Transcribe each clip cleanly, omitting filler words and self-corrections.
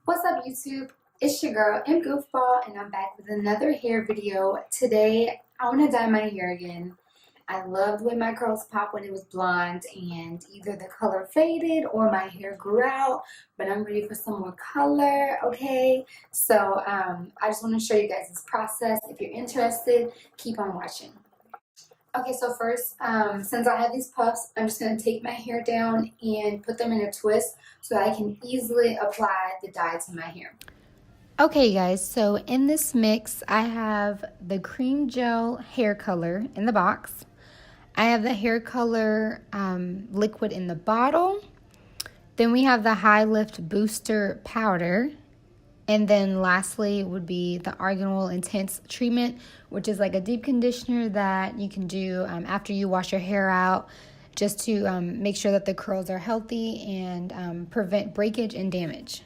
What's up, YouTube? It's your girl M Goofball, and I'm back with another hair video. Today I want to dye my hair again. I loved when my curls popped when it was blonde, and either the color faded or my hair grew out, but I'm ready for some more color. Okay, so I just want to show you guys this process. If you're interested, keep on watching. Okay, so first, since I have these puffs, I'm just going to take my hair down and put them in a twist so I can easily apply the dye to my hair. Okay guys, so in this mix, I have the cream gel hair color in the box. I have the hair color liquid in the bottle. Then we have the High Lift Booster powder. And then lastly would be the Argan Oil Intense treatment, which is like a deep conditioner that you can do after you wash your hair out, just to make sure that the curls are healthy and prevent breakage and damage.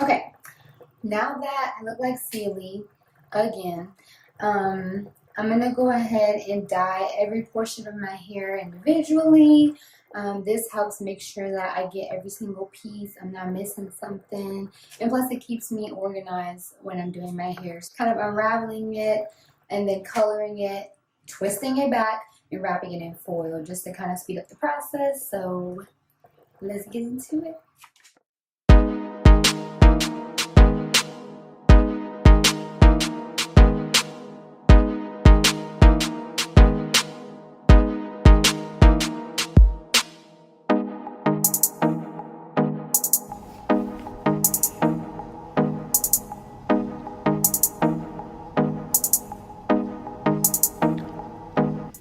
Okay, now that I look like Sealy again, I'm gonna go ahead and dye every portion of my hair individually. This helps make sure that I get every single piece, I'm not missing something, and plus it keeps me organized when I'm doing my hair. Just kind of unraveling it and then coloring it, twisting it back, and wrapping it in foil just to kind of speed up the process. So let's get into it.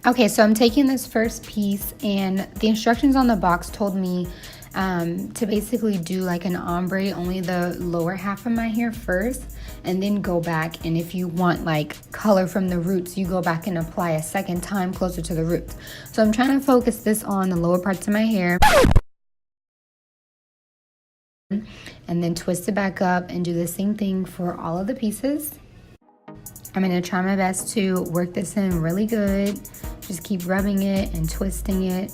Okay, so I'm taking this first piece, and the instructions on the box told me to basically do like an ombre, only the lower half of my hair first, and then go back. And if you want like color from the roots, you go back and apply a second time closer to the roots. So I'm trying to focus this on the lower parts of my hair, and then twist it back up and do the same thing for all of the pieces. I'm going to try my best to work this in really good. Just keep rubbing it and twisting it.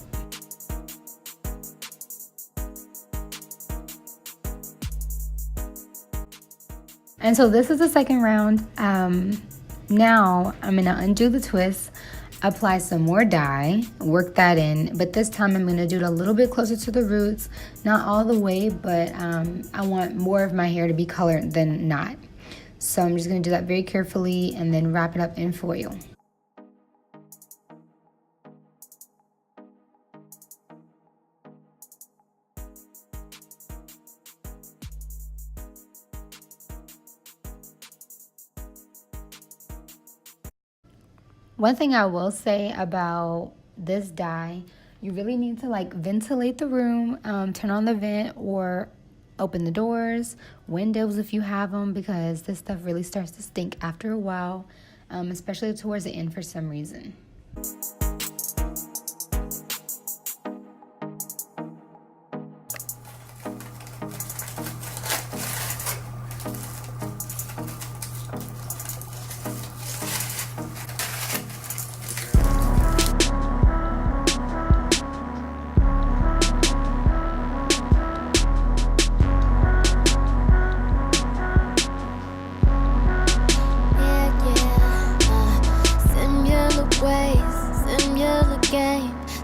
And so this is the second round. Now I'm going to undo the twist, apply some more dye, work that in, but this time I'm going to do it a little bit closer to the roots, not all the way, but I want more of my hair to be colored than not. So I'm just going to do that very carefully and then wrap it up in foil. One thing I will say about this dye, you really need to like ventilate the room, turn on the vent or open the doors, windows if you have them, because this stuff really starts to stink after a while, especially towards the end for some reason.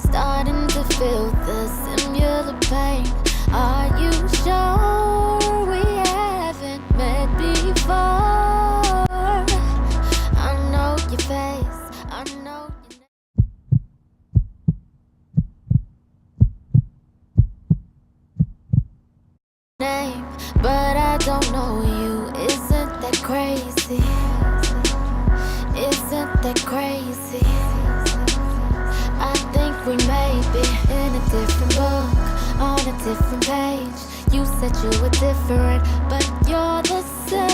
Starting to feel the similar pain. Are you sure we haven't met before? I know your face, I know your name, but I don't know you. Isn't that crazy? Isn't that crazy? I think we may be in a different book, on a different page. You said you were different, but you're the same.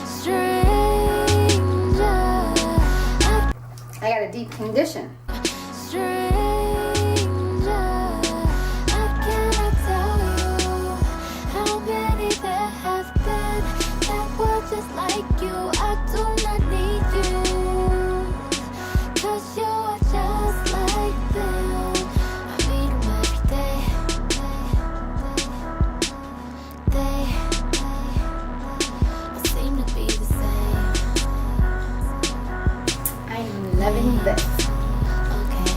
Stranger, I got a deep condition. Stranger, I cannot tell you how many there have been. like you, I do not need you. 'Cause you are just like them. I meet them every day. They seem to be the same. I'm loving this. Okay,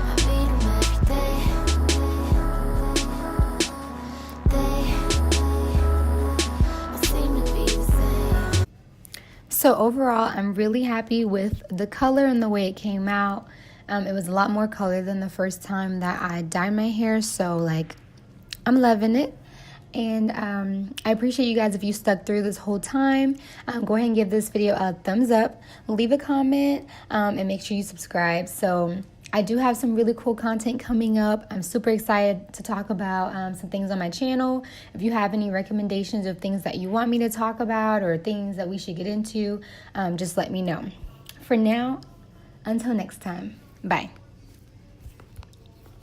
I meet them every day. They seem to be the same. So overall, I'm really happy with the color and the way it came out. It was a lot more color than the first time that I dyed my hair, so like I'm loving it. And I appreciate you guys if you stuck through this whole time. Go ahead and give this video a thumbs up, leave a comment, and make sure you subscribe. So I do have some really cool content coming up. I'm super excited to talk about some things on my channel. If you have any recommendations of things that you want me to talk about or things that we should get into, just let me know. For now, until next time, bye.